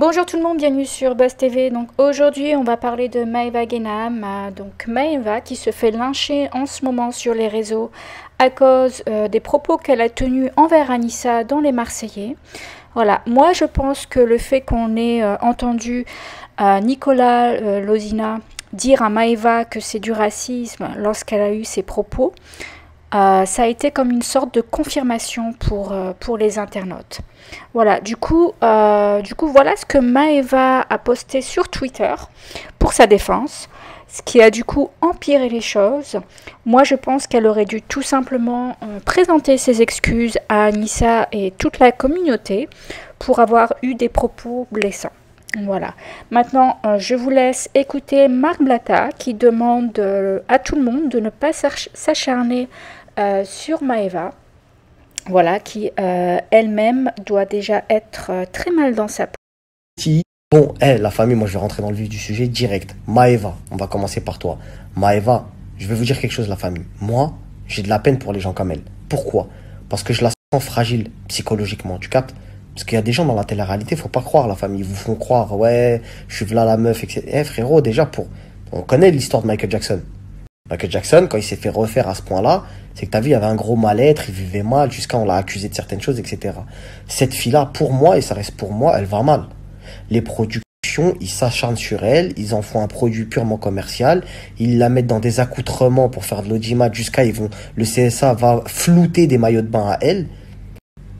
Bonjour tout le monde, bienvenue sur Buzz TV. Donc aujourd'hui, on va parler de Maeva Genam. Donc Maeva qui se fait lyncher en ce moment sur les réseaux à cause des propos qu'elle a tenus envers Anissa dans Les Marseillais. Voilà, moi je pense que le fait qu'on ait entendu Nicolas Lozina dire à Maeva que c'est du racisme lorsqu'elle a eu ses propos, ça a été comme une sorte de confirmation pour les internautes. Voilà, du coup, voilà ce que Maeva a posté sur Twitter pour sa défense, ce qui a du coup empiré les choses. Moi, je pense qu'elle aurait dû tout simplement présenter ses excuses à Anissa et toute la communauté pour avoir eu des propos blessants. Voilà. Maintenant, je vous laisse écouter Marc Blatta qui demande à tout le monde de ne pas s'acharner sur Maeva. Voilà, qui elle-même doit déjà être très mal dans sa peau. Bon, la famille, moi je vais rentrer dans le vif du sujet direct. Maeva, on va commencer par toi. Maeva, je vais vous dire quelque chose, la famille. Moi, j'ai de la peine pour les gens comme elle. Pourquoi? Parce que je la sens fragile psychologiquement, tu captes? Parce qu'il y a des gens dans la télé-réalité, faut pas croire, la famille. Ils vous font croire, ouais, je suis là la meuf, etc. Frérot, déjà, on connaît l'histoire de Michael Jackson. Michael Jackson, quand il s'est fait refaire à ce point-là, c'est que t'as vu, il y avait un gros mal-être, il vivait mal, jusqu'à on l'a accusé de certaines choses, etc. Cette fille-là, pour moi, et ça reste pour moi, elle va mal. Les productions, ils s'acharnent sur elle, ils en font un produit purement commercial, ils la mettent dans des accoutrements pour faire de l'audimat, le CSA va flouter des maillots de bain à elle.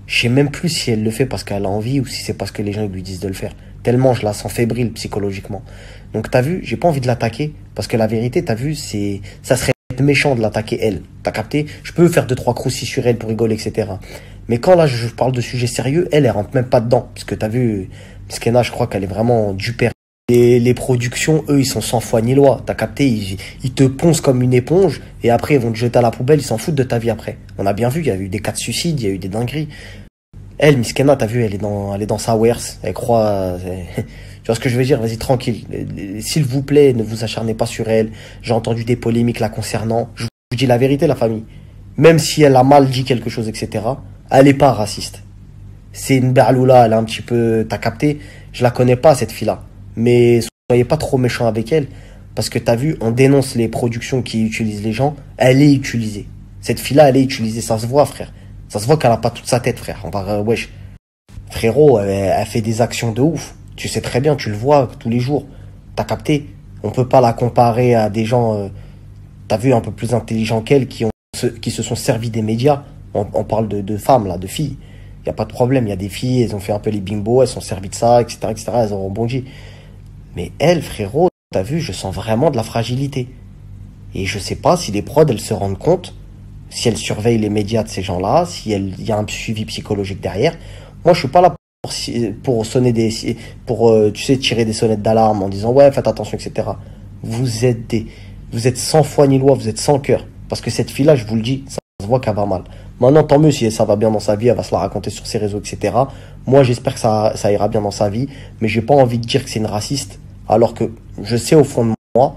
Je sais même plus si elle le fait parce qu'elle a envie ou si c'est parce que les gens lui disent de le faire. Tellement je la sens fébrile psychologiquement. Donc t'as vu, j'ai pas envie de l'attaquer parce que la vérité, t'as vu, ça serait méchant de l'attaquer elle. T'as capté? Je peux faire 2-3 croustilles sur elle pour rigoler, etc. Mais quand là je parle de sujets sérieux, elle rentre même pas dedans. Parce que t'as vu, Skena, je crois qu'elle est vraiment du père. Les productions, eux, ils sont sans foi ni loi. T'as capté? Ils te poncent comme une éponge et après ils vont te jeter à la poubelle, ils s'en foutent de ta vie après. On a bien vu, il y a eu des cas de suicide, il y a eu des dingueries. Elle, Miskena, t'as vu, elle est dans sa wares. Elle croit. Tu vois ce que je veux dire? Vas-y, tranquille. S'il vous plaît, ne vous acharnez pas sur elle. J'ai entendu des polémiques la concernant. Je vous dis la vérité, la famille. Même si elle a mal dit quelque chose, etc., elle est pas raciste. C'est une berloula, elle est un petit peu. T'as capté? Je la connais pas, cette fille-là. Mais soyez pas trop méchants avec elle. Parce que t'as vu, on dénonce les productions qui utilisent les gens. Elle est utilisée. Cette fille-là, elle est utilisée. Ça se voit, frère. Ça se voit qu'elle a pas toute sa tête, frère. On va, wesh. Frérot, elle fait des actions de ouf. Tu sais très bien, tu le vois tous les jours. T'as capté? On peut pas la comparer à des gens, t'as vu, un peu plus intelligents qu'elle, qui se sont servis des médias. On parle de femmes, là, de filles. Y a pas de problème. Il y a des filles, elles ont fait un peu les bingos, elles sont servies de ça, etc., etc., elles ont rebondi. Mais elle, frérot, t'as vu, je sens vraiment de la fragilité. Et je sais pas si les prods, elles se rendent compte, si elles surveillent les médias de ces gens-là, si il y a un suivi psychologique derrière. Moi, je suis pas là pour sonner tu sais, tirer des sonnettes d'alarme en disant ouais, faites attention, etc. Vous êtes sans foi ni loi, vous êtes sans cœur. Parce que cette fille-là, je vous le dis, ça se voit qu'elle va mal. Maintenant, tant mieux si ça va bien dans sa vie, elle va se la raconter sur ses réseaux, etc. Moi, j'espère que ça ira bien dans sa vie, mais j'ai pas envie de dire que c'est une raciste, alors que je sais au fond de moi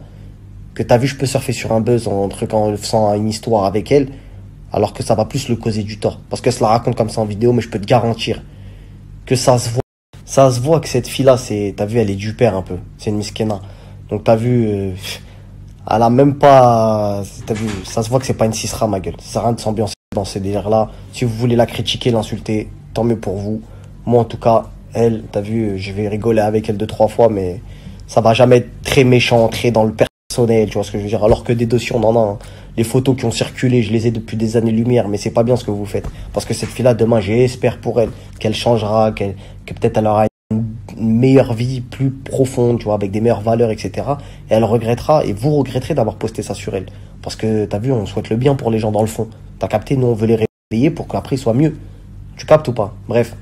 que t'as vu, je peux surfer sur un buzz en faisant une histoire avec elle, alors que ça va plus le causer du tort. Parce qu'elle se la raconte comme ça en vidéo, mais je peux te garantir que ça se voit. Ça se voit que cette fille-là, t'as vu, elle est du père un peu. C'est une miskena. Donc t'as vu, elle a même pas, t'as vu, ça se voit que c'est pas une cisra, ma gueule. Ça sert à rien de s'ambiancer dans ces délires-là. Si vous voulez la critiquer, l'insulter, tant mieux pour vous. Moi, en tout cas, elle, t'as vu, je vais rigoler avec elle 2-3 fois, mais ça va jamais être très méchant, très dans le personnel, tu vois ce que je veux dire. Alors que des dossiers, on en a, hein. Les photos qui ont circulé, je les ai depuis des années-lumière, mais c'est pas bien ce que vous faites. Parce que cette fille-là, demain, j'espère pour elle qu'elle changera, que peut-être elle aura une meilleure vie, plus profonde, tu vois, avec des meilleures valeurs, etc. Et elle regrettera, et vous regretterez d'avoir posté ça sur elle. Parce que, t'as vu, on souhaite le bien pour les gens dans le fond. T'as capté, nous, on veut les réveiller pour qu'après, ils soient mieux. Tu captes ou pas? Bref.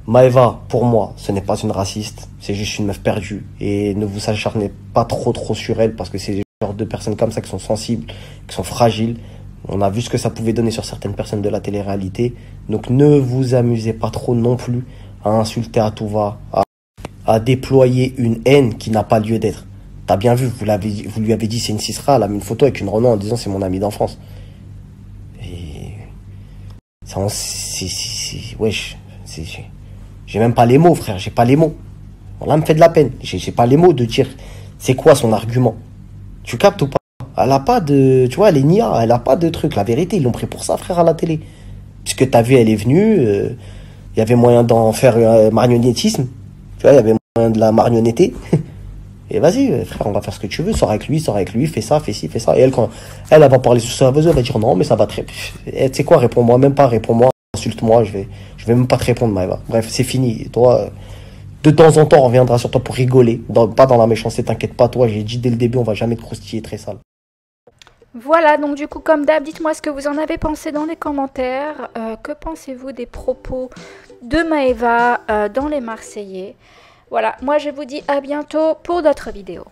Maeva, pour moi, ce n'est pas une raciste, c'est juste une meuf perdue. Et ne vous acharnez pas trop sur elle, parce que c'est genre de personnes comme ça qui sont sensibles, qui sont fragiles. On a vu ce que ça pouvait donner sur certaines personnes de la télé-réalité. Donc ne vous amusez pas trop non plus à insulter à tout va, à déployer une haine qui n'a pas lieu d'être. T'as bien vu, vous lui avez dit c'est une cisra, elle a mis une photo avec une Renault en disant c'est mon ami d'enfance. Et ça, wesh, j'ai même pas les mots, frère, j'ai pas les mots. Voilà, me fait de la peine. J'ai pas les mots de dire c'est quoi son argument. Tu captes ou pas? Elle a pas de, tu vois, elle est nia, elle a pas de truc. La vérité, ils l'ont pris pour ça, frère, à la télé. Puisque t'as vu, elle est venue, il y avait moyen d'en faire un marionnettisme. Tu vois, il y avait moyen de la marionnetter. Et vas-y, frère, on va faire ce que tu veux, sors avec lui, fais ça, fais ci, fais ça. Et elle, quand elle va parler sur sa elle va dire non, mais ça va très. Tu sais quoi, réponds-moi, même pas, réponds-moi, insulte-moi, je vais même pas te répondre, Maëva. Bref, c'est fini. Toi, de temps en temps, on reviendra sur toi pour rigoler. Pas dans la méchanceté, t'inquiète pas, toi, j'ai dit dès le début, on va jamais te croustiller très sale. Voilà, donc du coup, comme d'hab, dites-moi ce que vous en avez pensé dans les commentaires. Que pensez-vous des propos de Maëva dans les Marseillais? Voilà, moi je vous dis à bientôt pour d'autres vidéos.